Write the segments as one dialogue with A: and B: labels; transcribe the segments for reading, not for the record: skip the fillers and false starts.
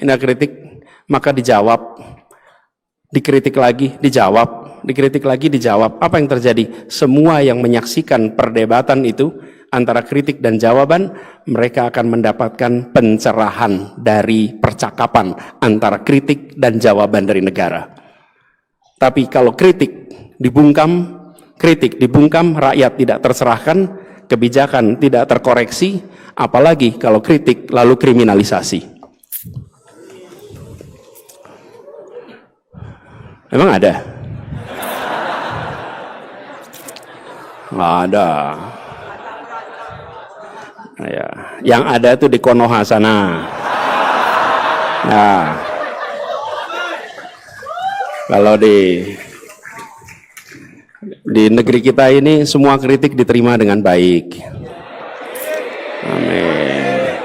A: ini kritik, maka dijawab, dikritik lagi, dijawab, dikritik lagi, dijawab. Apa yang terjadi? Semua yang menyaksikan perdebatan itu antara kritik dan jawaban, mereka akan mendapatkan pencerahan dari percakapan antara kritik dan jawaban dari negara. Tapi kalau kritik dibungkam, rakyat tidak terserahkan, kebijakan tidak terkoreksi, apalagi kalau kritik lalu kriminalisasi. Emang ada? Nggak ada. Ya, yang ada itu di Konoha sana. Nah, kalau di negeri kita ini semua kritik diterima dengan baik. Amin.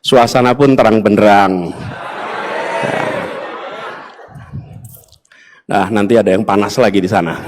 A: Suasana pun terang benderang. Nah, nanti ada yang panas lagi di sana.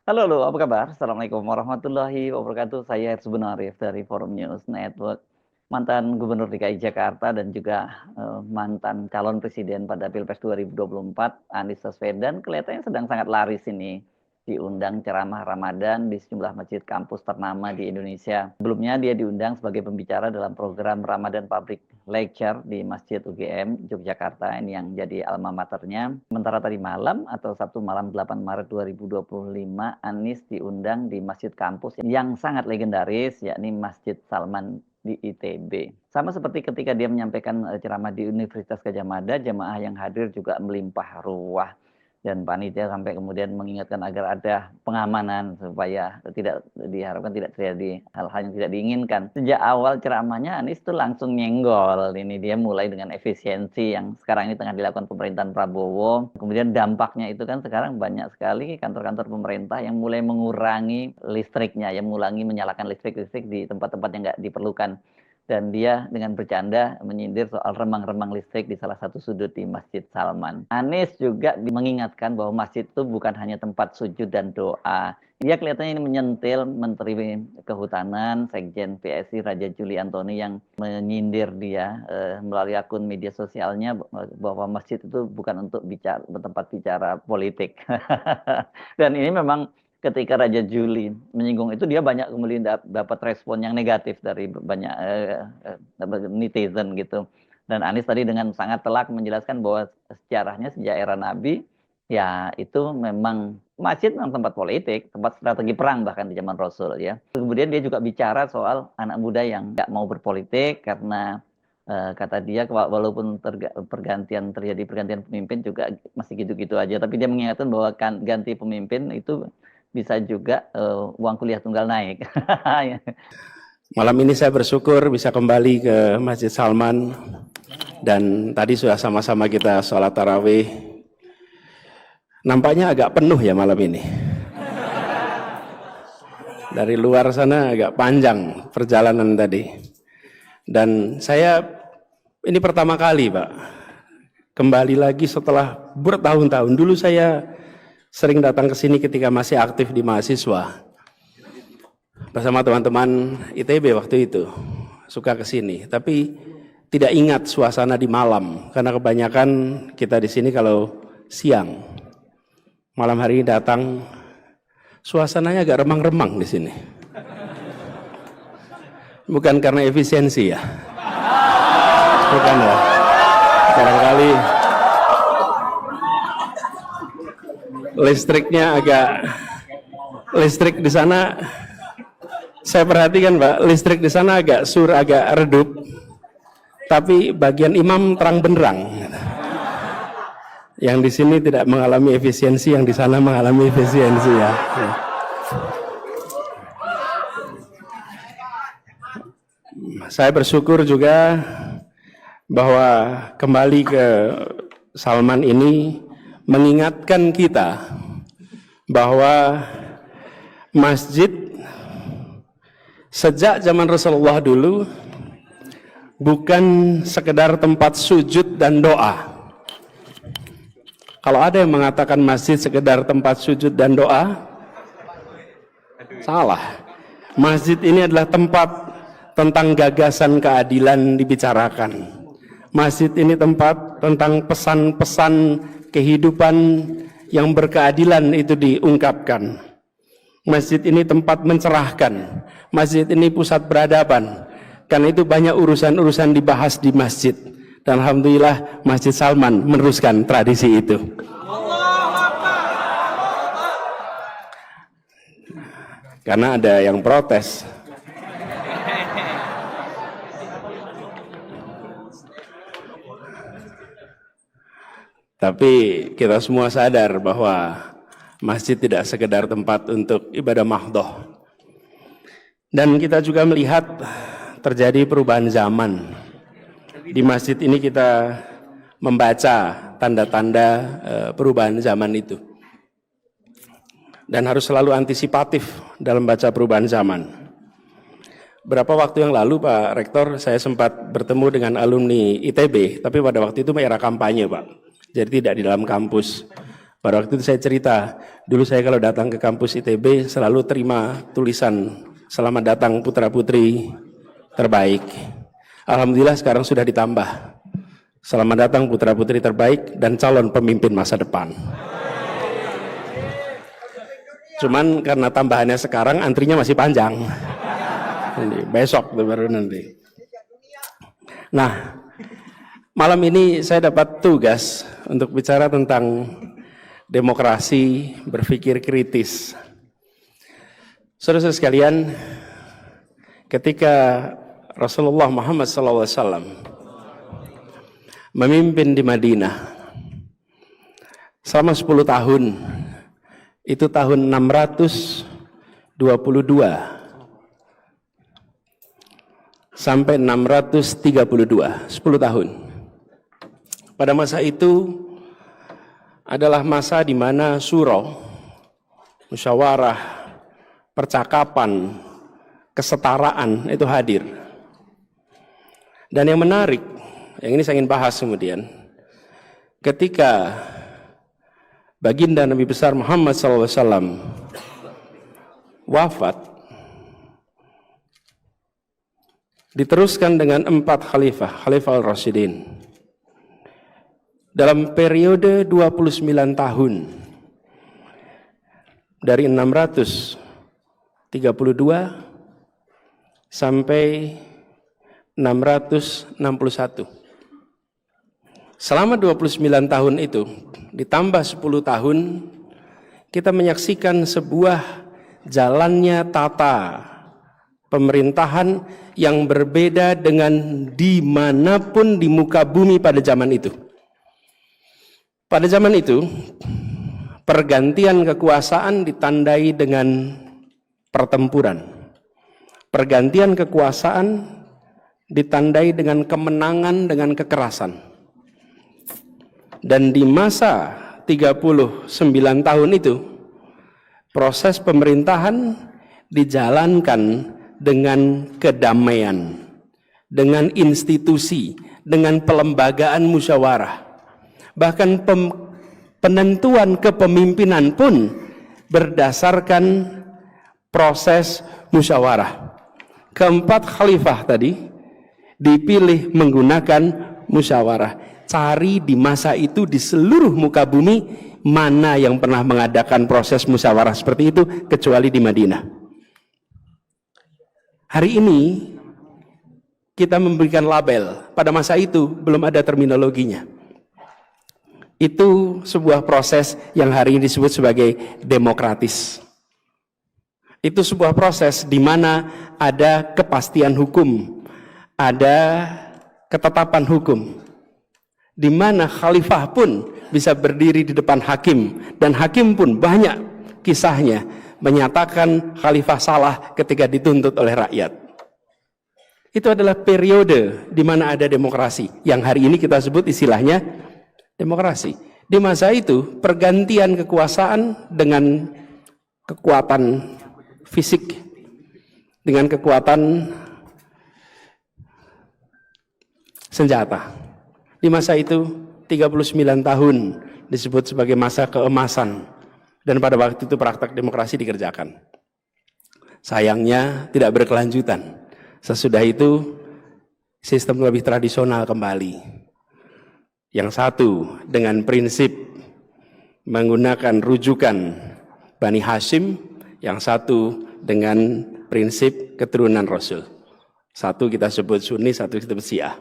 B: Halo, apa kabar? Assalamualaikum warahmatullahi wabarakatuh. Saya Herzubun Arif dari Forum News Network, mantan Gubernur DKI Jakarta dan juga mantan calon presiden pada Pilpres 2024, Anies Baswedan, kelihatannya sedang sangat laris ini. Diundang ceramah Ramadan di sejumlah masjid kampus ternama di Indonesia. Sebelumnya dia diundang sebagai pembicara dalam program Ramadan Public Lecture di Masjid UGM Yogyakarta, ini yang jadi alma maternya. Sementara tadi malam atau Sabtu malam 8 Maret 2025, Anies diundang di masjid kampus yang sangat legendaris, yakni Masjid Salman di ITB. Sama seperti ketika dia menyampaikan ceramah di Universitas Gadjah Mada, jemaah yang hadir juga melimpah ruah. Dan panitia sampai kemudian mengingatkan agar ada pengamanan supaya diharapkan tidak terjadi hal-hal yang tidak diinginkan. Sejak awal ceramahnya Anies itu langsung nyenggol. Ini dia mulai dengan efisiensi yang sekarang ini tengah dilakukan pemerintahan Prabowo. Kemudian dampaknya itu kan sekarang banyak sekali kantor-kantor pemerintah yang mulai mengurangi listriknya, yang mengurangi menyalakan listrik di tempat-tempat yang nggak diperlukan. Dan dia dengan bercanda menyindir soal remang-remang listrik di salah satu sudut di Masjid Salman. Anies juga mengingatkan bahwa masjid itu bukan hanya tempat sujud dan doa. Dia kelihatannya ini menyentil Menteri Kehutanan, Sekjen PSI Raja Juli Antoni yang menyindir dia melalui akun media sosialnya bahwa masjid itu bukan untuk tempat bicara politik. Dan ini memang ketika Raja Juli menyinggung itu, dia banyak kemudian dapat respon yang negatif dari banyak netizen gitu. Dan Anies tadi dengan sangat telak menjelaskan bahwa sejarahnya sejak era Nabi, ya itu memang masjid memang tempat politik, tempat strategi perang bahkan di zaman Rasul ya. Kemudian dia juga bicara soal anak muda yang nggak mau berpolitik karena kata dia walaupun terjadi pergantian pemimpin juga masih gitu-gitu aja. Tapi dia mengingatkan bahwa ganti pemimpin itu bisa juga uang kuliah tunggal naik.
A: Malam ini saya bersyukur bisa kembali ke Masjid Salman, dan tadi sudah sama-sama kita sholat tarawih. Nampaknya agak penuh ya malam ini. Dari luar sana agak panjang perjalanan tadi. Dan saya ini pertama kali Pak, kembali lagi setelah bertahun-tahun. Dulu saya sering datang ke sini ketika masih aktif di mahasiswa. Bersama teman-teman ITB waktu itu. Suka ke sini, tapi tidak ingat suasana di malam karena kebanyakan kita di sini kalau siang. Malam hari ini datang, suasananya agak remang-remang di sini. Bukan karena efisiensi ya. Bukan ya. Barangkali listrik di sana, saya perhatikan Pak, listrik di sana agak redup, tapi bagian imam terang benderang. Yang di sini tidak mengalami efisiensi, yang di sana mengalami efisiensi ya. Saya bersyukur juga bahwa kembali ke Salman ini mengingatkan kita bahwa masjid sejak zaman Rasulullah dulu bukan sekedar tempat sujud dan doa. Kalau ada yang mengatakan masjid sekedar tempat sujud dan doa, salah. Masjid ini adalah tempat tentang gagasan keadilan dibicarakan. Masjid ini tempat tentang pesan-pesan kehidupan yang berkeadilan itu diungkapkan. Masjid ini tempat mencerahkan. Masjid ini pusat peradaban. Karena itu banyak urusan-urusan dibahas di masjid. Dan alhamdulillah Masjid Salman meneruskan tradisi itu. Karena ada yang protes. Tapi kita semua sadar bahwa masjid tidak sekedar tempat untuk ibadah mahdhah. Dan kita juga melihat terjadi perubahan zaman. Di masjid ini kita membaca tanda-tanda perubahan zaman itu. Dan harus selalu antisipatif dalam baca perubahan zaman. Berapa waktu yang lalu Pak Rektor, saya sempat bertemu dengan alumni ITB, tapi pada waktu itu era kampanye Pak. Jadi tidak di dalam kampus. Pada waktu itu saya cerita, dulu saya kalau datang ke kampus ITB selalu terima tulisan selamat datang putra-putri terbaik. Alhamdulillah sekarang sudah ditambah. Selamat datang putra-putri terbaik dan calon pemimpin masa depan. Cuman karena tambahannya sekarang antrinya masih panjang. Besok baru nanti. Nah, malam ini saya dapat tugas untuk bicara tentang demokrasi berpikir kritis. Saudara-saudara sekalian, ketika Rasulullah Muhammad SAW memimpin di Madinah selama 10 tahun, itu tahun 622 sampai 632, 10 tahun. Pada masa itu adalah masa di mana syura, musyawarah, percakapan, kesetaraan itu hadir. Dan yang menarik, yang ini saya ingin bahas kemudian, ketika baginda Nabi besar Muhammad SAW wafat, diteruskan dengan 4 khalifah al-Rasyidin. Dalam periode 29 tahun, dari 632 sampai 661. Selama 29 tahun itu, ditambah 10 tahun, kita menyaksikan sebuah jalannya tata pemerintahan yang berbeda dengan dimanapun di muka bumi pada zaman itu. Pada zaman itu, pergantian kekuasaan ditandai dengan pertempuran. Pergantian kekuasaan ditandai dengan kemenangan dengan kekerasan. Dan di masa 39 tahun itu, proses pemerintahan dijalankan dengan kedamaian, dengan institusi, dengan pelembagaan musyawarah. Bahkan penentuan kepemimpinan pun berdasarkan proses musyawarah. Keempat khalifah tadi dipilih menggunakan musyawarah. Cari di masa itu di seluruh muka bumi mana yang pernah mengadakan proses musyawarah seperti itu kecuali di Madinah. Hari ini kita memberikan label, pada masa itu belum ada terminologinya. Itu sebuah proses yang hari ini disebut sebagai demokratis. Itu sebuah proses di mana ada kepastian hukum, ada ketetapan hukum, di mana khalifah pun bisa berdiri di depan hakim, dan hakim pun banyak kisahnya menyatakan khalifah salah ketika dituntut oleh rakyat. Itu adalah periode di mana ada demokrasi, yang hari ini kita sebut istilahnya demokrasi. Di masa itu pergantian kekuasaan dengan kekuatan fisik, dengan kekuatan senjata. Di masa itu 39 tahun disebut sebagai masa keemasan, dan pada waktu itu praktek demokrasi dikerjakan. Sayangnya tidak berkelanjutan. Sesudah itu sistem lebih tradisional kembali. Yang satu dengan prinsip menggunakan rujukan Bani Hashim, yang satu dengan prinsip keturunan Rasul. Satu kita sebut Sunni, satu kita sebut Syiah.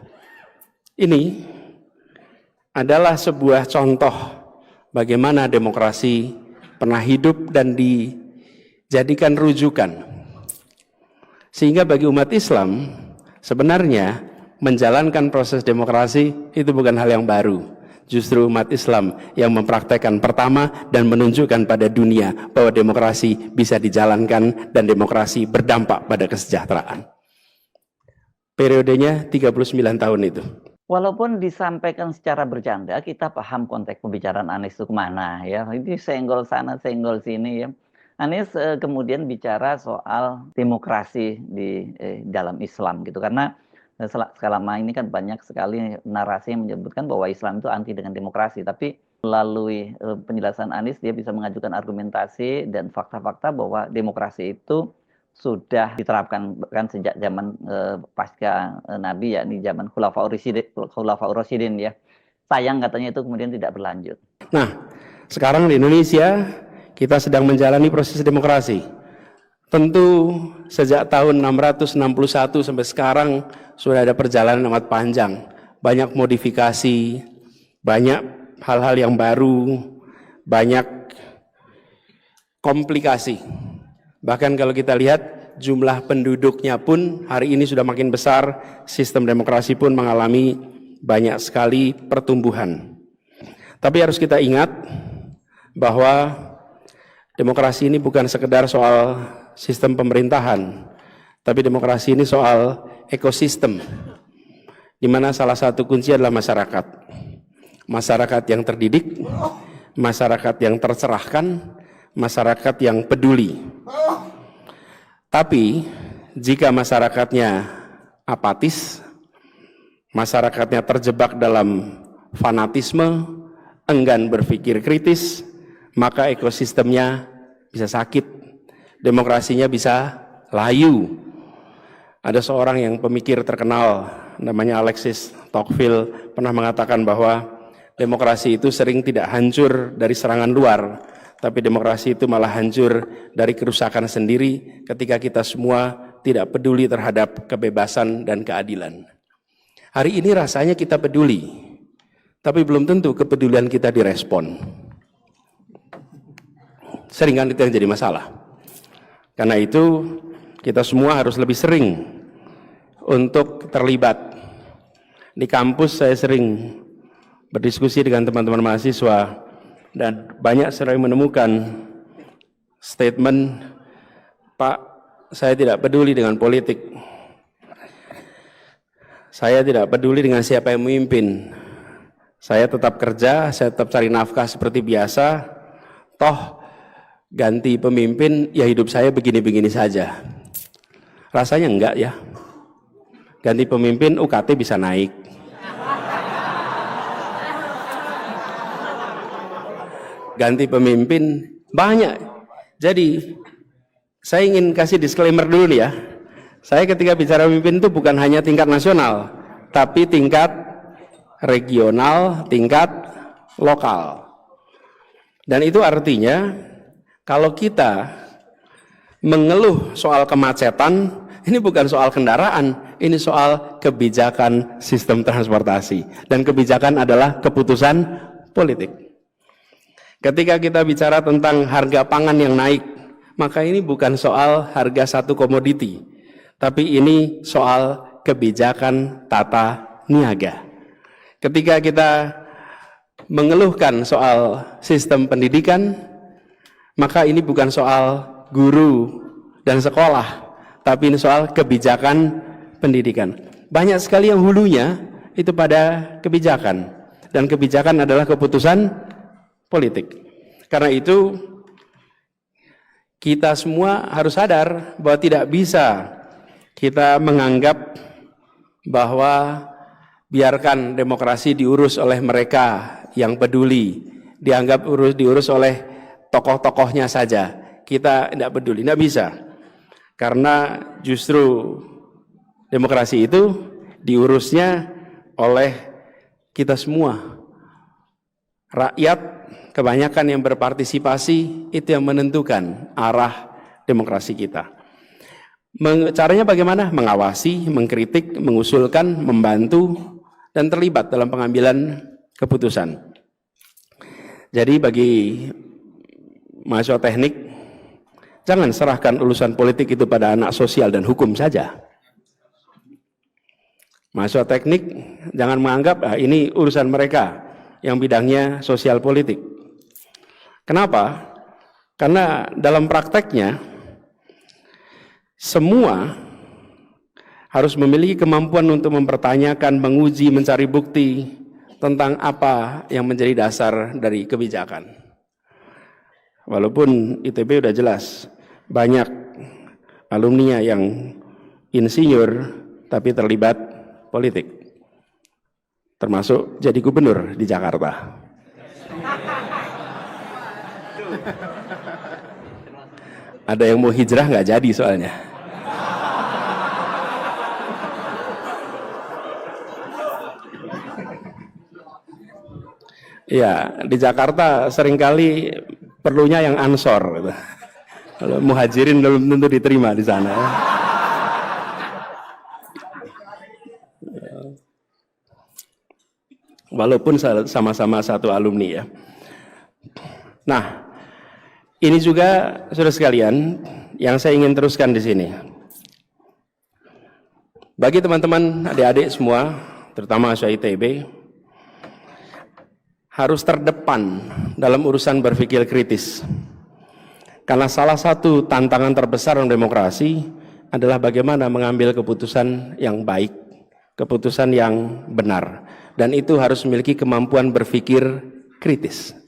A: Ini adalah sebuah contoh bagaimana demokrasi pernah hidup dan dijadikan rujukan. Sehingga bagi umat Islam sebenarnya menjalankan proses demokrasi itu bukan hal yang baru. Justru umat Islam yang mempraktekkan pertama dan menunjukkan pada dunia bahwa demokrasi bisa dijalankan dan demokrasi berdampak pada kesejahteraan. Periodenya 39 tahun itu.
B: Walaupun disampaikan secara bercanda, kita paham konteks pembicaraan Anies itu kemana ya. Ini senggol sana, senggol sini ya. Anies kemudian bicara soal demokrasi di dalam Islam gitu, karena selama ini kan banyak sekali narasi yang menyebutkan bahwa Islam itu anti dengan demokrasi, tapi melalui penjelasan Anies dia bisa mengajukan argumentasi dan fakta-fakta bahwa demokrasi itu sudah diterapkan kan sejak zaman pasca Nabi, yakni zaman Khulafaur Rasyidin ya. Sayang katanya itu kemudian tidak berlanjut.
A: Nah, sekarang di Indonesia kita sedang menjalani proses demokrasi. Tentu sejak tahun 661 sampai sekarang sudah ada perjalanan amat panjang. Banyak modifikasi, banyak hal-hal yang baru, banyak komplikasi. Bahkan kalau kita lihat jumlah penduduknya pun hari ini sudah makin besar, sistem demokrasi pun mengalami banyak sekali pertumbuhan. Tapi harus kita ingat bahwa demokrasi ini bukan sekedar soal sistem pemerintahan, tapi demokrasi ini soal ekosistem, di mana salah satu kunci adalah masyarakat. Masyarakat yang terdidik, masyarakat yang tercerahkan, masyarakat yang peduli. Tapi jika masyarakatnya apatis, masyarakatnya terjebak dalam fanatisme, enggan berpikir kritis, maka ekosistemnya bisa sakit, demokrasinya bisa layu. Ada seorang yang pemikir terkenal namanya Alexis Tocqueville pernah mengatakan bahwa demokrasi itu sering tidak hancur dari serangan luar, tapi demokrasi itu malah hancur dari kerusakan sendiri ketika kita semua tidak peduli terhadap kebebasan dan keadilan. Hari ini rasanya kita peduli, tapi belum tentu kepedulian kita direspon. Seringkali itu yang jadi masalah. Karena itu kita semua harus lebih sering untuk terlibat. Di kampus saya sering berdiskusi dengan teman-teman mahasiswa, dan banyak sering menemukan statement, Pak, saya tidak peduli dengan politik. Saya tidak peduli dengan siapa yang memimpin. Saya tetap kerja, saya tetap cari nafkah seperti biasa. Toh ganti pemimpin, ya hidup saya begini-begini saja. Rasanya enggak ya. Ganti pemimpin UKT bisa naik. Ganti pemimpin banyak. Jadi saya ingin kasih disclaimer dulu nih ya. Saya ketika bicara pemimpin itu bukan hanya tingkat nasional, tapi tingkat regional, tingkat lokal. Dan itu artinya kalau kita mengeluh soal kemacetan, ini bukan soal kendaraan, ini soal kebijakan sistem transportasi. Dan kebijakan adalah keputusan politik. Ketika kita bicara tentang harga pangan yang naik, maka ini bukan soal harga satu komoditi, tapi ini soal kebijakan tata niaga. Ketika kita mengeluhkan soal sistem pendidikan, maka ini bukan soal guru dan sekolah, tapi ini soal kebijakan pendidikan. Banyak sekali yang hulunya itu pada kebijakan, dan kebijakan adalah keputusan politik. Karena itu kita semua harus sadar bahwa tidak bisa kita menganggap bahwa biarkan demokrasi diurus oleh mereka yang peduli, diurus oleh tokoh-tokohnya saja. Kita tidak peduli, tidak bisa. Karena justru demokrasi itu diurusnya oleh kita semua. Rakyat kebanyakan yang berpartisipasi itu yang menentukan arah demokrasi kita. Caranya bagaimana? Mengawasi, mengkritik, mengusulkan, membantu, dan terlibat dalam pengambilan keputusan. Jadi bagi mahasiswa teknik, jangan serahkan urusan politik itu pada anak sosial dan hukum saja. Mahasiswa teknik jangan menganggap ini urusan mereka yang bidangnya sosial politik. Kenapa? Karena dalam prakteknya semua harus memiliki kemampuan untuk mempertanyakan, menguji, mencari bukti tentang apa yang menjadi dasar dari kebijakan. Walaupun ITB udah jelas, banyak alumni yang insinyur tapi terlibat politik, termasuk jadi gubernur di Jakarta. Ada yang mau hijrah nggak jadi soalnya. Iya, di Jakarta seringkali perlunya yang ansor gitu. Kalau muhajirin belum tentu diterima di sana. Walaupun sama-sama satu alumni ya. Nah, ini juga saudara sekalian yang saya ingin teruskan di sini. Bagi teman-teman adik-adik semua, terutama mahasiswa ITB, harus terdepan dalam urusan berpikir kritis. Karena salah satu tantangan terbesar dalam demokrasi adalah bagaimana mengambil keputusan yang baik, keputusan yang benar. Dan itu harus memiliki kemampuan berpikir kritis.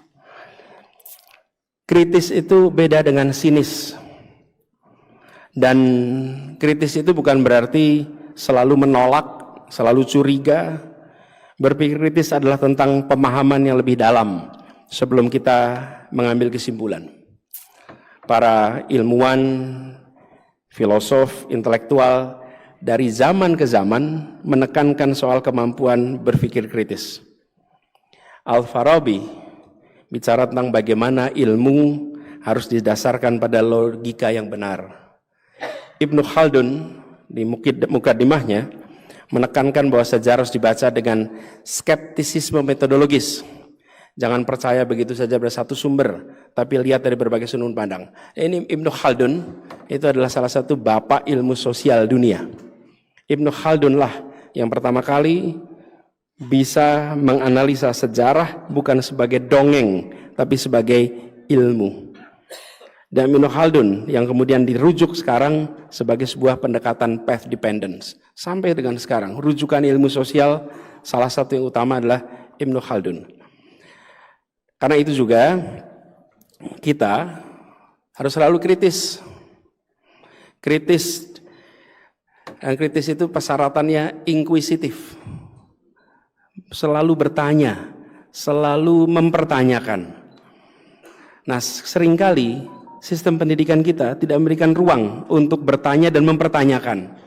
A: Kritis itu beda dengan sinis. Dan kritis itu bukan berarti selalu menolak, selalu curiga. Berpikir kritis adalah tentang pemahaman yang lebih dalam sebelum kita mengambil kesimpulan. Para ilmuwan, filosof, intelektual dari zaman ke zaman menekankan soal kemampuan berpikir kritis. Al-Farabi bicara tentang bagaimana ilmu harus didasarkan pada logika yang benar. Ibnu Khaldun di Mukaddimahnya menekankan bahwa sejarah harus dibaca dengan skeptisisme metodologis. Jangan percaya begitu saja pada satu sumber, tapi lihat dari berbagai sudut pandang. Ini Ibnu Khaldun, itu adalah salah satu bapak ilmu sosial dunia. Ibnu Khaldun lah yang pertama kali bisa menganalisa sejarah bukan sebagai dongeng, tapi sebagai ilmu. Dan Ibnu Khaldun yang kemudian dirujuk sekarang sebagai sebuah pendekatan path dependence. Sampai dengan sekarang, rujukan ilmu sosial salah satu yang utama adalah Ibnu Khaldun. Karena itu juga kita harus selalu kritis. Dan kritis itu persyaratannya inkuisitif. Selalu bertanya, selalu mempertanyakan. Nah, seringkali sistem pendidikan kita tidak memberikan ruang untuk bertanya dan mempertanyakan.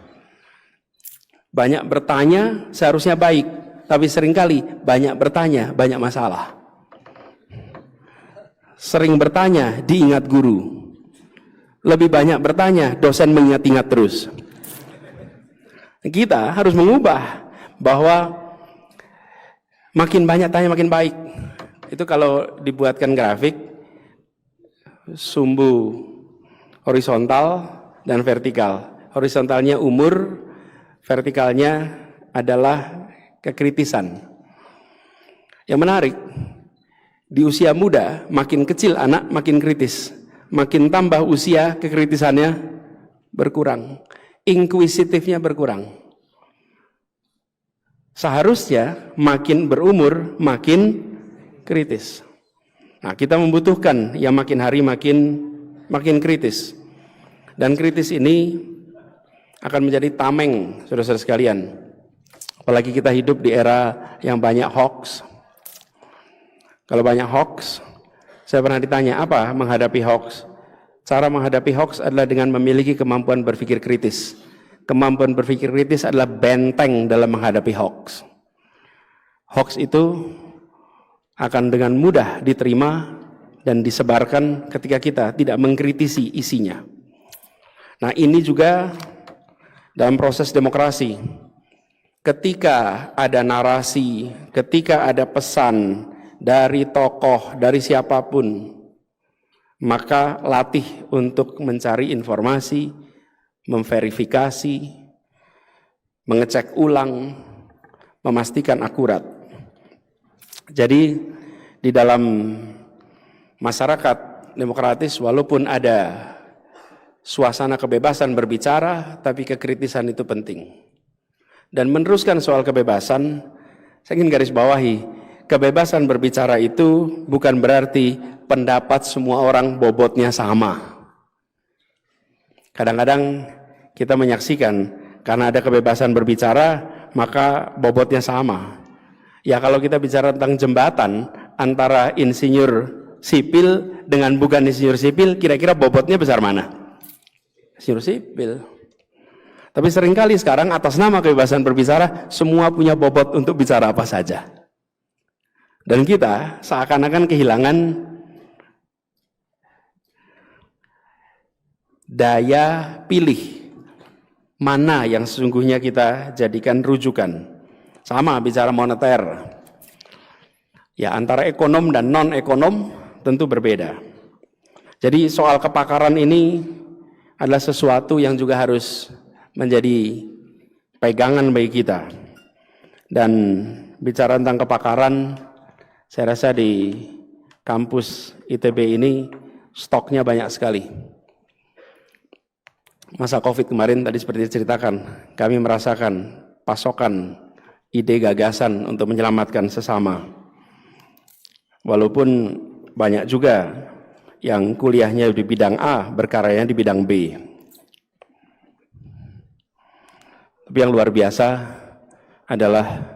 A: Banyak bertanya seharusnya baik, tapi seringkali banyak bertanya, banyak masalah. Sering bertanya, diingat guru. Lebih banyak bertanya, dosen mengingat-ingat terus. Kita harus mengubah bahwa makin banyak tanya makin baik. Itu kalau dibuatkan grafik, sumbu horizontal dan vertikal. Horizontalnya umur, vertikalnya adalah kekritisan. Yang menarik, di usia muda makin kecil anak makin kritis, makin tambah usia kekritisannya berkurang, inkuisitifnya berkurang. Seharusnya makin berumur makin kritis. Nah, kita membutuhkan yang makin hari makin makin kritis. Dan kritis ini akan menjadi tameng, saudara-saudara sekalian. Apalagi kita hidup di era yang banyak hoax. Kalau banyak hoax, saya pernah ditanya, apa menghadapi hoax? Cara menghadapi hoax adalah dengan memiliki kemampuan berpikir kritis. Kemampuan berpikir kritis adalah benteng dalam menghadapi hoax. Hoax itu akan dengan mudah diterima dan disebarkan ketika kita tidak mengkritisi isinya. Nah, ini juga dalam proses demokrasi. Ketika ada narasi, ketika ada pesan dari tokoh, dari siapapun, maka latih untuk mencari informasi, memverifikasi, mengecek ulang, memastikan akurat. Jadi di dalam masyarakat demokratis, walaupun ada suasana kebebasan berbicara, tapi kekritisan itu penting. Dan meneruskan soal kebebasan, saya ingin garis bawahi, kebebasan berbicara itu bukan berarti pendapat semua orang bobotnya sama. Kadang-kadang kita menyaksikan karena ada kebebasan berbicara, maka bobotnya sama. Ya kalau kita bicara tentang jembatan antara insinyur sipil dengan bukan insinyur sipil, kira-kira bobotnya besar mana? Insinyur sipil. Tapi seringkali sekarang atas nama kebebasan berbicara, semua punya bobot untuk bicara apa saja. Dan kita seakan-akan kehilangan daya pilih mana yang sesungguhnya kita jadikan rujukan. Sama bicara moneter. Ya antara ekonom dan non-ekonom tentu berbeda. Jadi soal kepakaran ini adalah sesuatu yang juga harus menjadi pegangan bagi kita. Dan bicara tentang kepakaran, saya rasa di kampus ITB ini stoknya banyak sekali. Masa COVID kemarin tadi seperti diceritakan, kami merasakan pasokan ide gagasan untuk menyelamatkan sesama. Walaupun banyak juga yang kuliahnya di bidang A, berkaryanya di bidang B. Tapi yang luar biasa adalah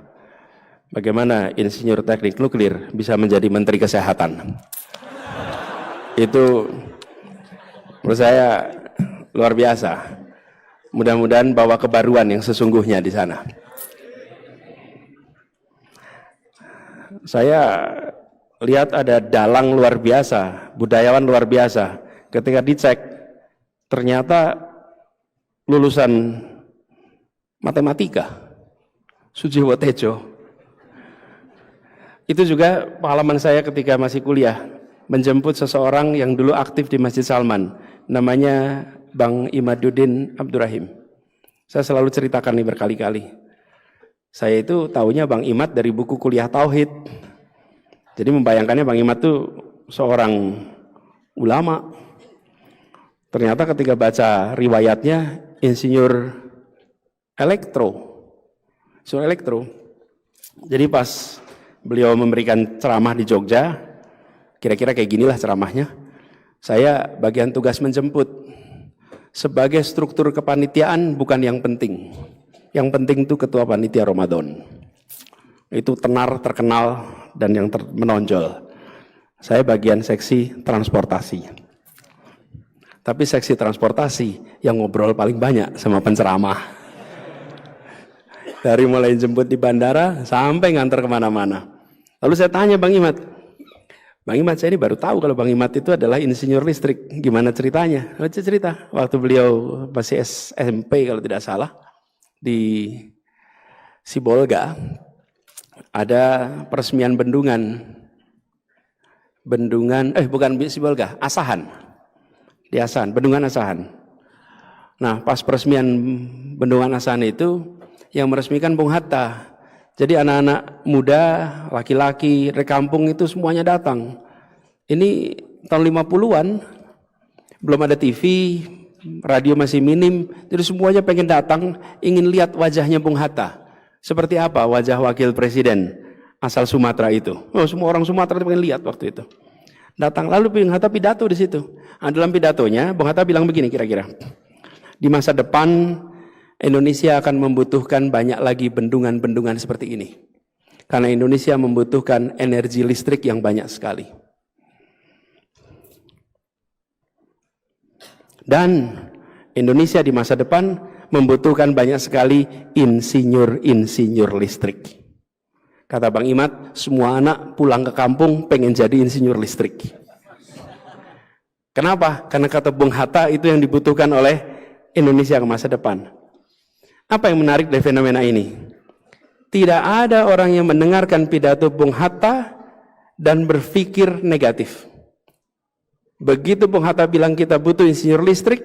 A: bagaimana insinyur teknik nuklir bisa menjadi menteri kesehatan. Itu menurut saya luar biasa. Mudah-mudahan bawa kebaruan yang sesungguhnya di sana. Saya lihat ada dalang luar biasa, budayawan luar biasa. Ketika dicek, ternyata lulusan matematika, Sujiwo Tejo. Itu juga pengalaman saya ketika masih kuliah, menjemput seseorang yang dulu aktif di Masjid Salman, namanya Bang Imaduddin Abdurrahim. Saya selalu ceritakan ini berkali-kali. Saya itu taunya Bang Imad dari buku kuliah Tauhid. Jadi membayangkannya Bang Imad itu seorang ulama. Ternyata ketika baca riwayatnya insinyur elektro. Jadi pas beliau memberikan ceramah di Jogja, kira-kira kayak ginilah ceramahnya. Saya bagian tugas menjemput. Sebagai struktur kepanitiaan bukan yang penting. Yang penting itu ketua panitia Ramadan. Itu tenar, terkenal, dan yang menonjol. Saya bagian seksi transportasi. Tapi seksi transportasi yang ngobrol paling banyak sama penceramah. Dari mulai jemput di bandara sampai nganter kemana-mana. Lalu saya tanya Bang Imad, saya ini baru tahu kalau Bang Imad itu adalah insinyur listrik. Gimana ceritanya? Lalu cerita, waktu beliau masih SMP kalau tidak salah, di Sibolga, ada peresmian bendungan bukan Sibolga, Asahan. Di Asahan, bendungan Asahan. Nah, pas peresmian bendungan Asahan itu, yang meresmikan Bung Hatta. Jadi anak-anak muda, laki-laki, dari kampung itu semuanya datang. Ini tahun 50-an, belum ada TV, radio masih minim, jadi semuanya pengen datang, ingin lihat wajahnya Bung Hatta. Seperti apa wajah wakil presiden asal Sumatera itu. Oh, semua orang Sumatera pengen lihat waktu itu. Datang, lalu Bung Hatta pidato di situ. Nah, dalam pidatonya, Bung Hatta bilang begini kira-kira. Di masa depan, Indonesia akan membutuhkan banyak lagi bendungan-bendungan seperti ini. Karena Indonesia membutuhkan energi listrik yang banyak sekali. Dan Indonesia di masa depan membutuhkan banyak sekali insinyur-insinyur listrik. Kata Bang Imad, semua anak pulang ke kampung pengen jadi insinyur listrik. Kenapa? Karena kata Bung Hatta itu yang dibutuhkan oleh Indonesia ke masa depan. Apa yang menarik dari fenomena ini? Tidak ada orang yang mendengarkan pidato Bung Hatta dan berpikir negatif. Begitu Bung Hatta bilang kita butuh insinyur listrik,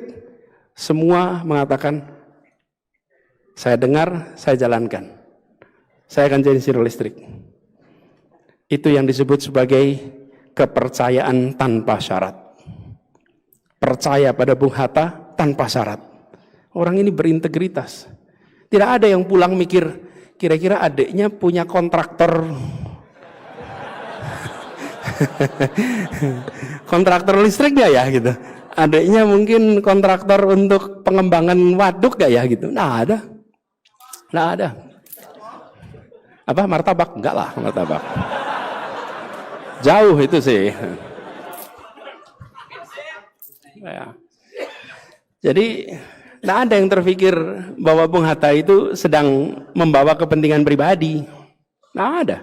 A: semua mengatakan, saya dengar, saya jalankan. Saya akan jadi insinyur listrik. Itu yang disebut sebagai kepercayaan tanpa syarat. Percaya pada Bung Hatta tanpa syarat. Orang ini berintegritas. Tidak ada yang pulang mikir, kira-kira adiknya punya kontraktor kontraktor listrik gak ya gitu. Adiknya mungkin kontraktor untuk pengembangan waduk gak ya gitu. Nggak ada. Nggak ada. Apa martabak? Enggak lah martabak. Jauh itu sih. Ya. Jadi tidak ada yang terpikir bahwa Bung Hatta itu sedang membawa kepentingan pribadi. Tidak ada.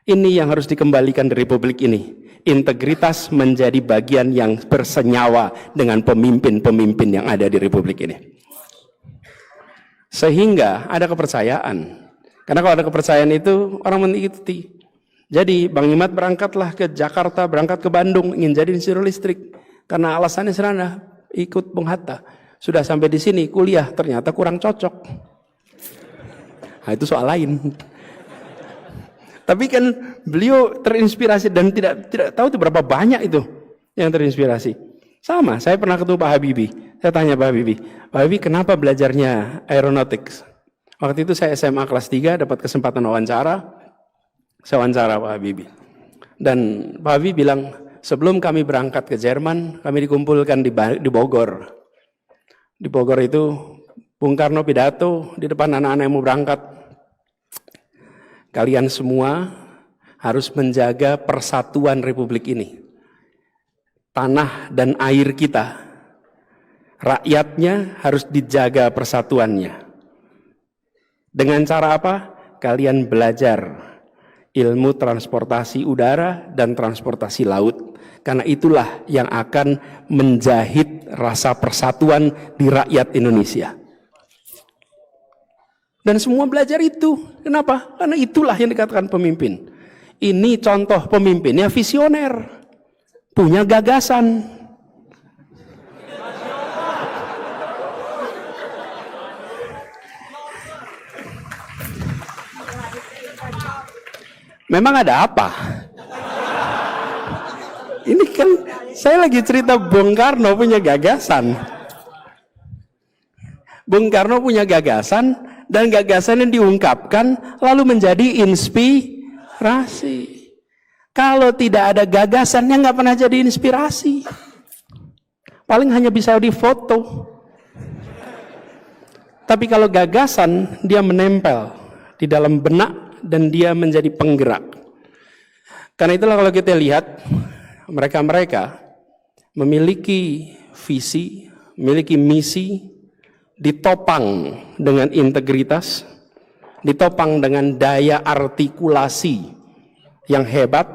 A: Ini yang harus dikembalikan di Republik ini. Integritas menjadi bagian yang bersenyawa dengan pemimpin-pemimpin yang ada di Republik ini. Sehingga ada kepercayaan. Karena kalau ada kepercayaan itu, orang mengikuti. Jadi Bang Imad berangkatlah ke Jakarta, berangkat ke Bandung, ingin jadi insinyur listrik. Karena alasannya sederhana, ikut Bung Hatta. Sudah sampai di sini, kuliah, ternyata kurang cocok. Nah itu soal lain. Tapi kan beliau terinspirasi dan tidak tahu itu berapa banyak itu yang terinspirasi. Sama, saya pernah ketemu Pak Habibie. Saya tanya Pak Habibie, Pak Habibie kenapa belajarnya aeronautics? Waktu itu saya SMA kelas 3 dapat kesempatan wawancara. Saya wawancara Pak Habibie. Dan Pak Habibie bilang, sebelum kami berangkat ke Jerman, kami dikumpulkan di Bogor. Di Bogor itu Bung Karno pidato di depan anak-anak yang mau berangkat. Kalian semua harus menjaga persatuan Republik ini. Tanah dan air kita, rakyatnya harus dijaga persatuannya. Dengan cara apa? Kalian belajar ilmu transportasi udara dan transportasi laut. Karena itulah yang akan menjahit rasa persatuan di rakyat Indonesia. Dan semua belajar itu. Kenapa? Karena itulah yang dikatakan pemimpin. Ini contoh pemimpinnya visioner. Punya gagasan. Memang ada apa? Ini kan saya lagi cerita Bung Karno punya gagasan. Bung Karno punya gagasan dan gagasan yang diungkapkan lalu menjadi inspirasi. Kalau tidak ada gagasannya nggak pernah jadi inspirasi. Paling hanya bisa difoto. Tapi kalau gagasan dia menempel di dalam benak dan dia menjadi penggerak. Karena itulah kalau kita lihat mereka-mereka memiliki visi, memiliki misi, ditopang dengan integritas, ditopang dengan daya artikulasi yang hebat,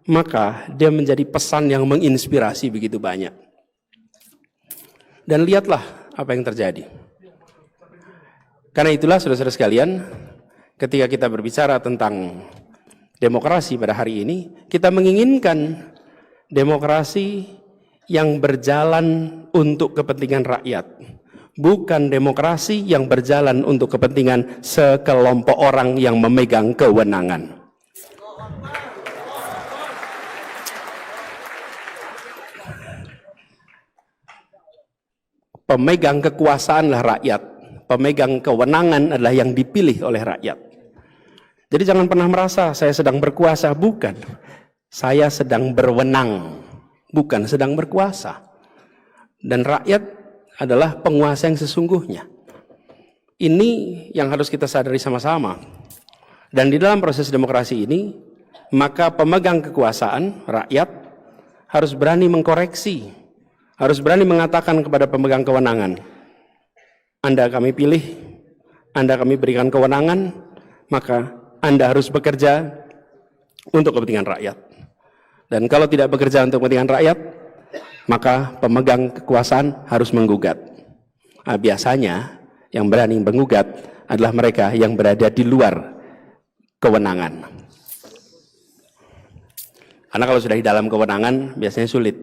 A: maka dia menjadi pesan yang menginspirasi begitu banyak. Dan lihatlah apa yang terjadi. Karena itulah saudara-saudara sekalian, ketika kita berbicara tentang demokrasi pada hari ini, kita menginginkan demokrasi yang berjalan untuk kepentingan rakyat, bukan demokrasi yang berjalan untuk kepentingan sekelompok orang yang memegang kewenangan. Pemegang kekuasaanlah rakyat, pemegang kewenangan adalah yang dipilih oleh rakyat. Jadi jangan pernah merasa saya sedang berkuasa, bukan. Saya sedang berwenang, bukan sedang berkuasa. Dan rakyat adalah penguasa yang sesungguhnya. Ini yang harus kita sadari sama-sama. Dan di dalam proses demokrasi ini, maka pemegang kekuasaan, rakyat, harus berani mengkoreksi, harus berani mengatakan kepada pemegang kewenangan, Anda kami pilih, Anda kami berikan kewenangan, maka Anda harus bekerja untuk kepentingan rakyat. Dan kalau tidak bekerja untuk kepentingan rakyat, maka pemegang kekuasaan harus menggugat. Nah, biasanya yang berani menggugat adalah mereka yang berada di luar kewenangan. Karena kalau sudah di dalam kewenangan biasanya sulit.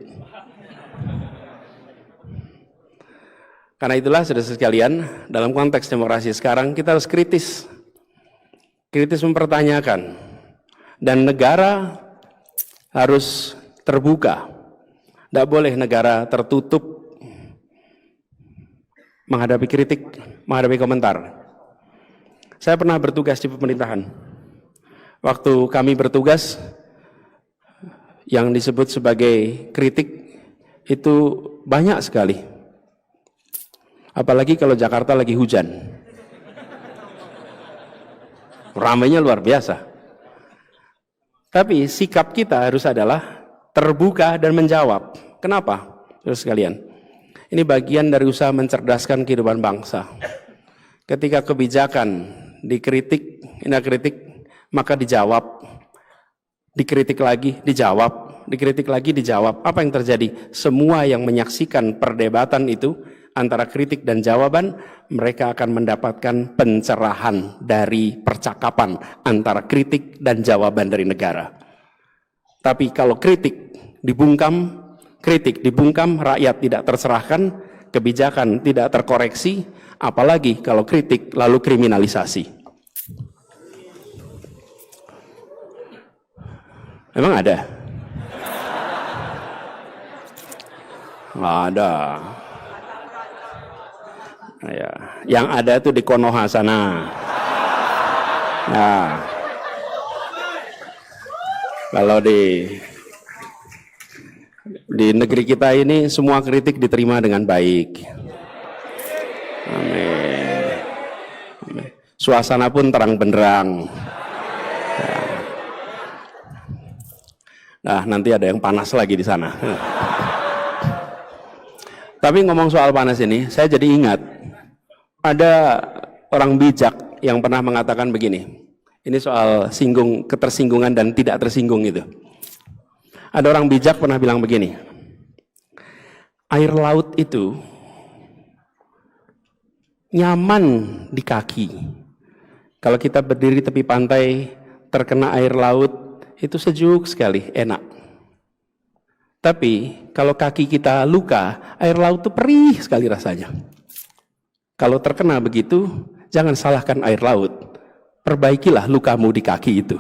A: Karena itulah saudara sekalian, dalam konteks demokrasi sekarang kita harus kritis mempertanyakan, dan negara harus terbuka. Tidak boleh negara tertutup menghadapi kritik, menghadapi komentar. Saya pernah bertugas di pemerintahan. Waktu kami bertugas, yang disebut sebagai kritik itu banyak sekali. Apalagi kalau Jakarta lagi hujan. Ramainya luar biasa. Tapi sikap kita harus adalah terbuka dan menjawab. Kenapa? Terus sekalian, ini bagian dari usaha mencerdaskan kehidupan bangsa. Ketika kebijakan dikritik, maka dijawab, dikritik lagi, dijawab, dikritik lagi, dijawab. Apa yang terjadi? Semua yang menyaksikan perdebatan itu antara kritik dan jawaban, mereka akan mendapatkan pencerahan dari percakapan antara kritik dan jawaban dari negara. Tapi kalau kritik dibungkam, rakyat tidak tercerahkan, kebijakan tidak terkoreksi, apalagi kalau kritik lalu kriminalisasi. Emang ada? Nggak ada. Ya, yang ada itu di Konoha sana. Nah, kalau di negeri kita ini semua kritik diterima dengan baik. Amin. Suasana pun terang benderang. Nah, nanti ada yang panas lagi di sana. Tapi ngomong soal panas ini, saya jadi ingat ada orang bijak yang pernah mengatakan begini. Ini soal ketersinggungan dan tidak tersinggung itu. Ada orang bijak pernah bilang begini. Air laut itu nyaman di kaki. Kalau kita berdiri tepi pantai, terkena air laut, itu sejuk sekali, enak. Tapi kalau kaki kita luka, air laut itu perih sekali rasanya. Kalau terkena begitu, jangan salahkan air laut. Perbaikilah lukamu di kaki itu.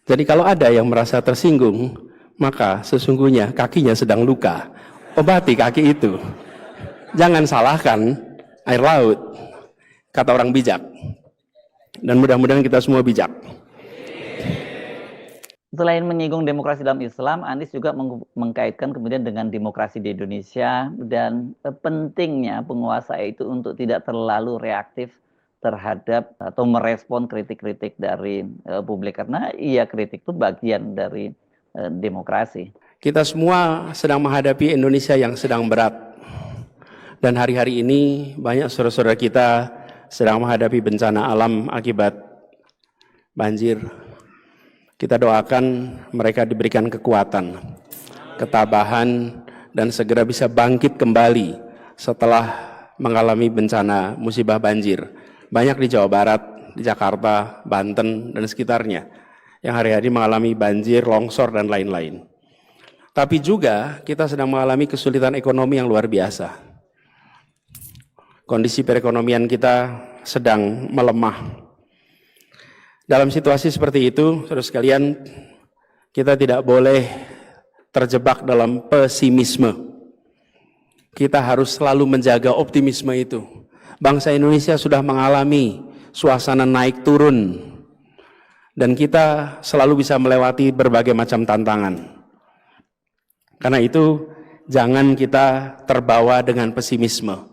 A: Jadi kalau ada yang merasa tersinggung, maka sesungguhnya kakinya sedang luka. Obati kaki itu. Jangan salahkan air laut, kata orang bijak. Dan mudah-mudahan kita semua bijak.
B: Selain menyinggung demokrasi dalam Islam, Anies juga mengkaitkan kemudian dengan demokrasi di Indonesia dan pentingnya penguasa itu untuk tidak terlalu reaktif terhadap atau merespon kritik-kritik dari publik, karena kritik itu bagian dari demokrasi.
A: Kita semua sedang menghadapi Indonesia yang sedang berat, dan hari-hari ini banyak saudara-saudara kita sedang menghadapi bencana alam akibat banjir. Kita doakan mereka diberikan kekuatan, ketabahan, dan segera bisa bangkit kembali setelah mengalami bencana musibah banjir. Banyak di Jawa Barat, di Jakarta, Banten, dan sekitarnya yang hari-hari mengalami banjir, longsor, dan lain-lain. Tapi juga kita sedang mengalami kesulitan ekonomi yang luar biasa. Kondisi perekonomian kita sedang melemah. Dalam situasi seperti itu, saudara sekalian, kita tidak boleh terjebak dalam pesimisme. Kita harus selalu menjaga optimisme itu. Bangsa Indonesia sudah mengalami suasana naik turun. dan kita selalu bisa melewati berbagai macam tantangan. Karena itu jangan kita terbawa dengan pesimisme.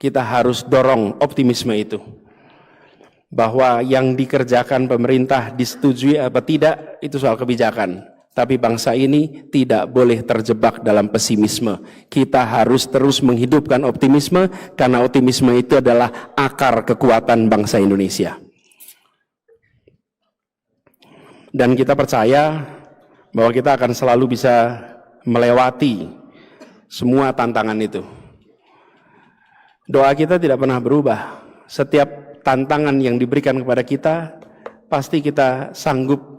A: Kita harus dorong optimisme itu. Bahwa yang dikerjakan pemerintah disetujui apa tidak, itu soal kebijakan. Tapi bangsa ini tidak boleh terjebak dalam pesimisme. Kita harus terus menghidupkan optimisme, karena optimisme itu adalah akar kekuatan bangsa Indonesia. Dan kita percaya bahwa kita akan selalu bisa melewati semua tantangan itu. Doa kita tidak pernah berubah. Setiap tantangan yang diberikan kepada kita, pasti kita sanggup.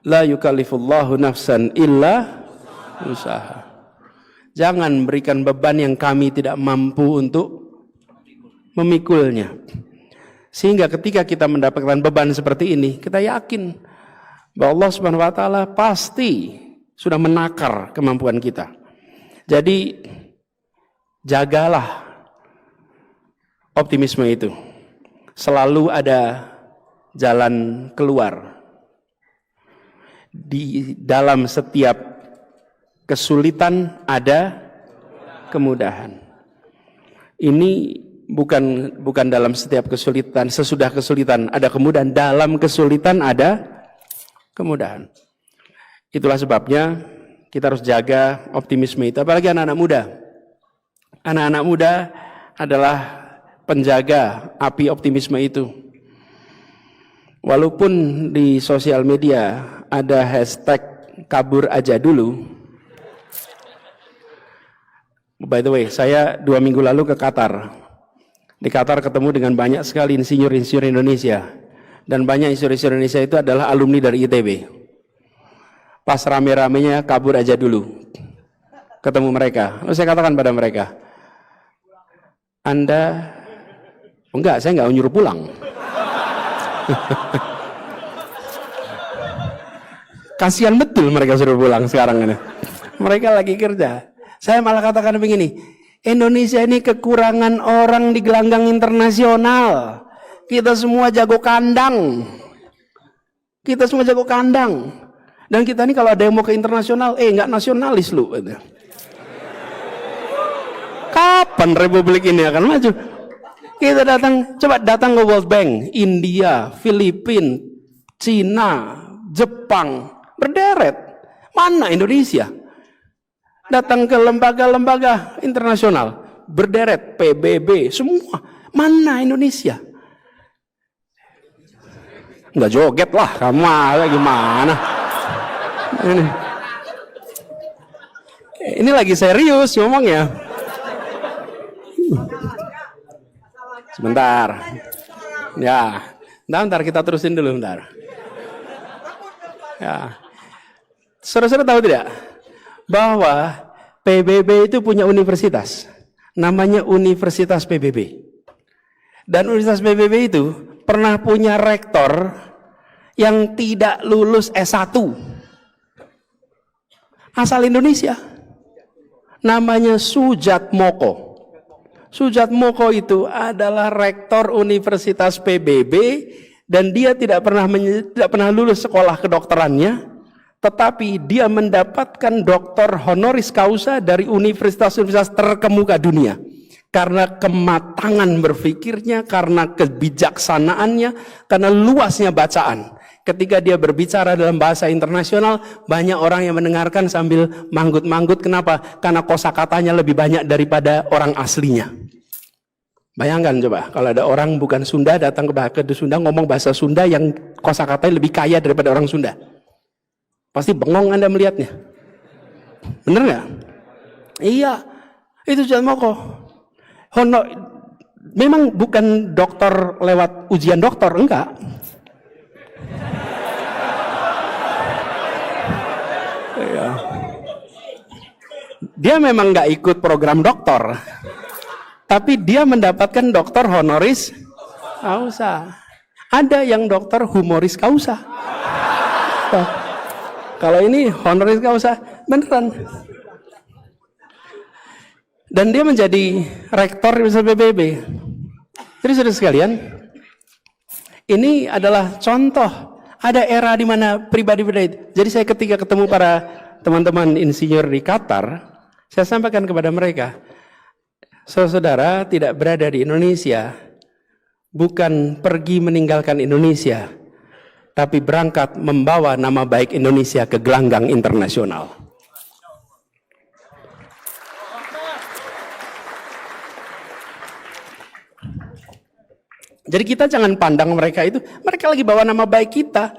A: La yukallifullahu nafsan illa usaha. Jangan berikan beban yang kami tidak mampu untuk memikulnya. Sehingga ketika kita mendapatkan beban seperti ini, kita yakin bahwa Allah Subhanahu wa taala pasti sudah menakar kemampuan kita. Jadi jagalah optimisme itu. Selalu ada jalan keluar. Di dalam setiap kesulitan ada kemudahan. Ini bukan dalam setiap kesulitan, sesudah kesulitan ada kemudahan, dalam kesulitan ada kemudahan. Itulah sebabnya kita harus jaga optimisme itu, apalagi anak-anak muda. Anak-anak muda adalah penjaga api optimisme itu. Walaupun di sosial media ada hashtag kabur aja dulu. By the way, saya 2 minggu lalu ke Qatar. Di Qatar ketemu dengan banyak sekali insinyur-insinyur Indonesia. Dan banyak insinyur Indonesia itu adalah alumni dari ITB. Pas rame-ramenya kabur aja dulu. Ketemu mereka. Lalu saya katakan pada mereka, Anda, enggak, saya enggak nyuruh pulang. Kasihan betul mereka suruh pulang sekarang ini. Mereka lagi kerja. Saya malah katakan begini, Indonesia ini kekurangan orang di gelanggang internasional. Kita semua jago kandang. Kita semua jago kandang. Dan kita ini kalau ada yang mau ke internasional, nggak nasionalis lu. Kapan republik ini akan maju? Kita coba datang ke World Bank, India, Filipina, Cina, Jepang, berderet. Mana Indonesia? Datang ke lembaga-lembaga internasional, berderet, PBB, semua. Mana Indonesia? Nggak joget lah, kamu gimana? Ini lagi serius ngomongnya. Sebentar. Ya, bentar kita terusin dulu bentar. Ya. Saudara-saudara tahu tidak bahwa PBB itu punya universitas, namanya Universitas PBB. Dan Universitas PBB itu pernah punya rektor yang tidak lulus S1. Asal Indonesia. Namanya Sujatmoko. Sujatmoko itu adalah rektor Universitas PBB dan dia tidak pernah lulus sekolah kedokterannya, tetapi dia mendapatkan doktor honoris causa dari universitas-universitas terkemuka dunia. Karena kematangan berpikirnya, karena kebijaksanaannya, karena luasnya bacaan. Ketika dia berbicara dalam bahasa internasional, banyak orang yang mendengarkan sambil manggut-manggut. Kenapa? Karena kosakatanya lebih banyak daripada orang aslinya. Bayangkan coba, kalau ada orang bukan Sunda datang ke Sunda ngomong bahasa Sunda yang kosakatanya lebih kaya daripada orang Sunda. Pasti bengong Anda melihatnya. Bener nggak? Iya, itu Sujatmoko. Memang bukan dokter lewat ujian dokter, enggak. Iya. Dia memang nggak ikut program dokter, tapi dia mendapatkan dokter honoris causa. Ada yang dokter humoris causa. Kalau ini honoris causa beneran. Dan dia menjadi rektor Universitas PBB. Jadi saudara sekalian, Ini adalah contoh. Ada era di mana pribadi-pribadi. Jadi saya ketika ketemu para teman-teman insinyur di Qatar, saya sampaikan kepada mereka, saudara tidak berada di Indonesia, bukan pergi meninggalkan Indonesia, tapi berangkat membawa nama baik Indonesia ke gelanggang internasional. Jadi kita jangan pandang mereka itu, mereka lagi bawa nama baik kita.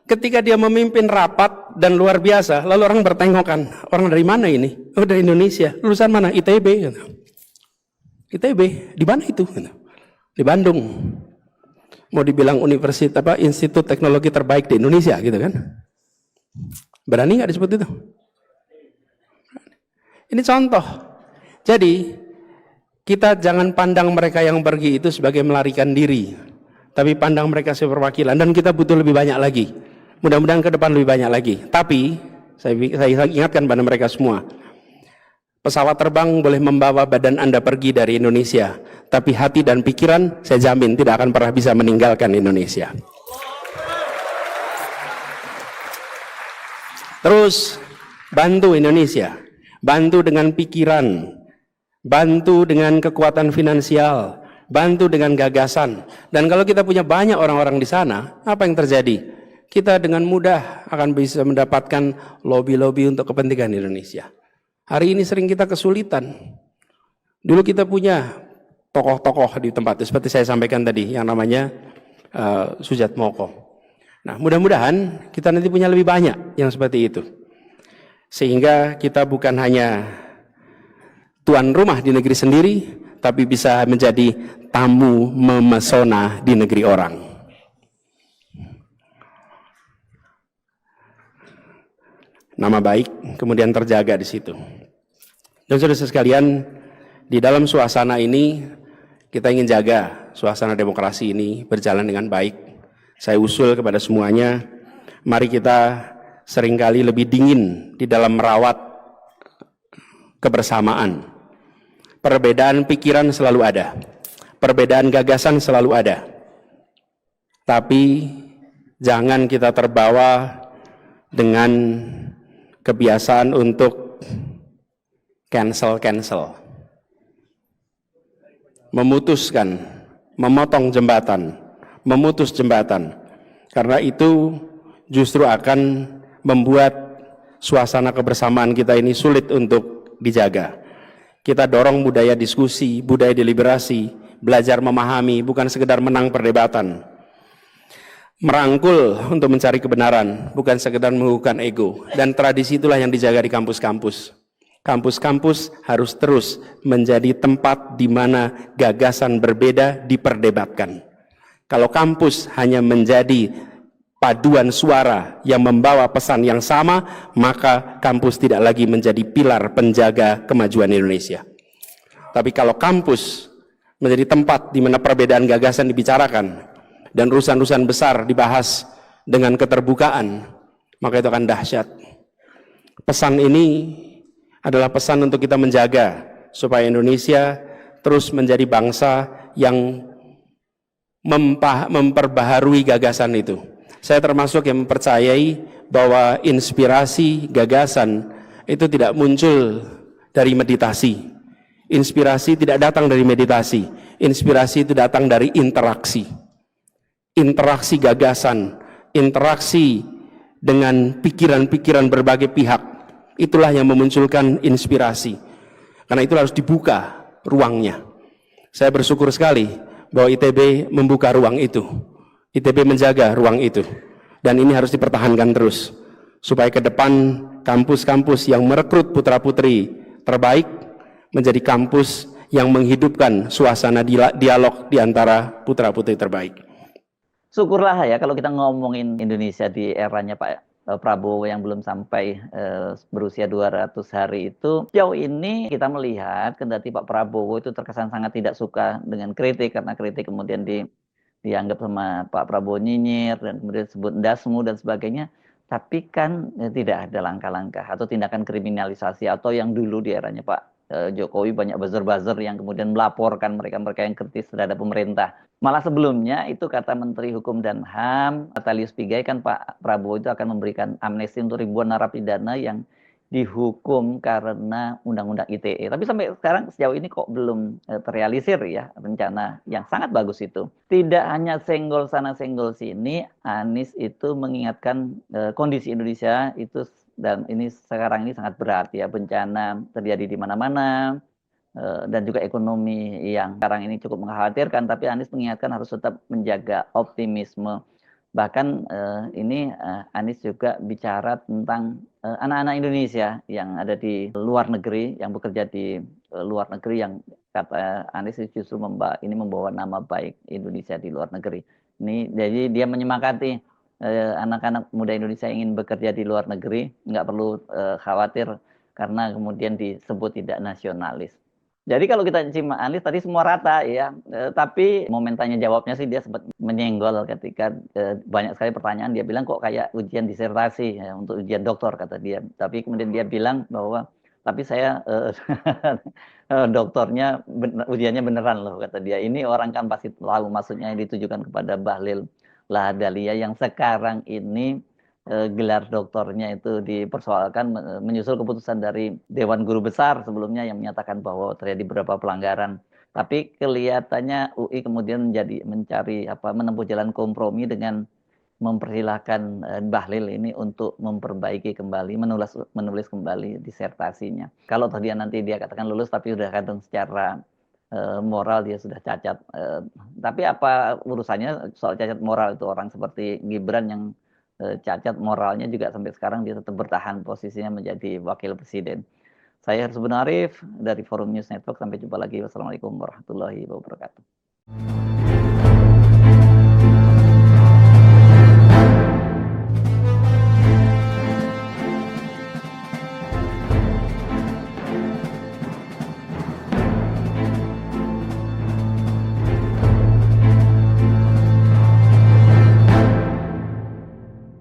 A: Ketika dia memimpin rapat dan luar biasa, lalu orang bertengkokan, orang dari mana ini? Oh, dari Indonesia. Lulusan mana? ITB. ITB, di mana itu? Di Bandung. Mau dibilang universitas apa? Institut Teknologi terbaik di Indonesia, gitu kan? Berani nggak disebut itu? Ini contoh. Jadi kita jangan pandang mereka yang pergi itu sebagai melarikan diri, tapi pandang mereka sebagai perwakilan, dan kita butuh lebih banyak lagi. Mudah-mudahan ke depan lebih banyak lagi. Tapi saya ingatkan pada mereka semua, pesawat terbang boleh membawa badan Anda pergi dari Indonesia, tapi hati dan pikiran saya jamin tidak akan pernah bisa meninggalkan Indonesia. Terus bantu Indonesia, bantu dengan pikiran, bantu dengan kekuatan finansial, bantu dengan gagasan. Dan kalau kita punya banyak orang-orang di sana, apa yang terjadi? Kita dengan mudah akan bisa mendapatkan lobby-lobby untuk kepentingan Indonesia. Hari ini sering kita kesulitan. Dulu kita punya tokoh-tokoh di tempat itu, seperti saya sampaikan tadi, yang namanya Sujatmoko. Nah, mudah-mudahan kita nanti punya lebih banyak yang seperti itu. Sehingga kita bukan hanya tuan rumah di negeri sendiri, tapi bisa menjadi tamu memesona di negeri orang. Nama baik kemudian terjaga di situ. Dan saudara sekalian, di dalam suasana ini kita ingin jaga suasana demokrasi ini berjalan dengan baik. Saya usul kepada semuanya, mari kita seringkali lebih dingin di dalam merawat kebersamaan. Perbedaan pikiran selalu ada, perbedaan gagasan selalu ada, tapi jangan kita terbawa dengan kebiasaan untuk cancel, memutuskan, memotong jembatan, memutus jembatan, karena itu justru akan membuat suasana kebersamaan kita ini sulit untuk dijaga. Kita dorong budaya diskusi, budaya deliberasi, belajar memahami, bukan sekedar menang perdebatan. Merangkul untuk mencari kebenaran, bukan sekedar mengukuhkan ego. Dan tradisi itulah yang dijaga di kampus-kampus. Kampus-kampus harus terus menjadi tempat di mana gagasan berbeda diperdebatkan. Kalau kampus hanya menjadi paduan suara yang membawa pesan yang sama, maka kampus tidak lagi menjadi pilar penjaga kemajuan Indonesia. Tapi kalau kampus menjadi tempat di mana perbedaan gagasan dibicarakan dan urusan-urusan besar dibahas dengan keterbukaan, maka itu akan dahsyat. Pesan ini adalah pesan untuk kita menjaga supaya Indonesia terus menjadi bangsa yang memperbaharui gagasan itu. Saya termasuk yang mempercayai bahwa inspirasi gagasan itu tidak muncul dari meditasi. Inspirasi tidak datang dari meditasi. Inspirasi itu datang dari interaksi. Interaksi gagasan, interaksi dengan pikiran-pikiran berbagai pihak, itulah yang memunculkan inspirasi. Karena itu harus dibuka ruangnya. Saya bersyukur sekali bahwa ITB membuka ruang itu. ITB menjaga ruang itu. Dan ini harus dipertahankan terus. Supaya ke depan kampus-kampus yang merekrut putra-putri terbaik menjadi kampus yang menghidupkan suasana dialog di antara putra-putri terbaik.
B: Syukurlah ya kalau kita ngomongin Indonesia di eranya Pak Prabowo yang belum sampai berusia 200 hari itu, jauh ini kita melihat kendati Pak Prabowo itu terkesan sangat tidak suka dengan kritik, karena kritik kemudian dianggap sama Pak Prabowo nyinyir dan kemudian disebut ndasmu dan sebagainya, tapi kan tidak ada langkah-langkah atau tindakan kriminalisasi atau yang dulu di eranya Pak Jokowi banyak buzzer-buzzer yang kemudian melaporkan mereka-mereka yang kritis terhadap pemerintah. Malah sebelumnya itu kata Menteri Hukum dan HAM, Natalius Pigai, kan Pak Prabowo itu akan memberikan amnesti untuk ribuan narapidana yang dihukum karena Undang-Undang ITE. Tapi sampai sekarang sejauh ini kok belum terrealisir ya rencana yang sangat bagus itu. Tidak hanya senggol sana senggol sini, Anies itu mengingatkan kondisi Indonesia itu, dan ini sekarang ini sangat berat ya, bencana terjadi di mana-mana, dan juga ekonomi yang sekarang ini cukup mengkhawatirkan, tapi Anies mengingatkan harus tetap menjaga optimisme. Bahkan ini Anies juga bicara tentang anak-anak Indonesia yang ada di luar negeri, yang bekerja di luar negeri, yang kata Anies justru membawa nama baik Indonesia di luar negeri. Ini jadi dia menyemangati anak-anak muda Indonesia yang ingin bekerja di luar negeri, nggak perlu khawatir karena kemudian disebut tidak nasionalis. Jadi kalau kita simak Anies tadi semua rata ya, tapi momen tanya jawabnya sih dia sempat menyenggol ketika banyak sekali pertanyaan, dia bilang kok kayak ujian disertasi ya, untuk ujian doktor kata dia. Tapi kemudian dia bilang bahwa tapi saya doktornya ujiannya beneran loh kata dia. Ini orang kan pasti tahu maksudnya yang ditujukan kepada Bahlil Lahadalia yang sekarang ini gelar doktornya itu dipersoalkan menyusul keputusan dari Dewan Guru Besar sebelumnya yang menyatakan bahwa terjadi beberapa pelanggaran. Tapi kelihatannya UI kemudian menempuh jalan kompromi dengan mempersilahkan Bahlil ini untuk memperbaiki kembali, menulis kembali disertasinya. Kalau tadi nanti dia katakan lulus tapi sudah kadang secara moral dia sudah cacat. Tapi apa urusannya soal cacat moral itu, orang seperti Gibran yang cacat moralnya juga sampai sekarang dia tetap bertahan posisinya menjadi wakil presiden. Saya Hersubun Arif dari Forum News Network. Sampai jumpa lagi. Wassalamualaikum warahmatullahi wabarakatuh.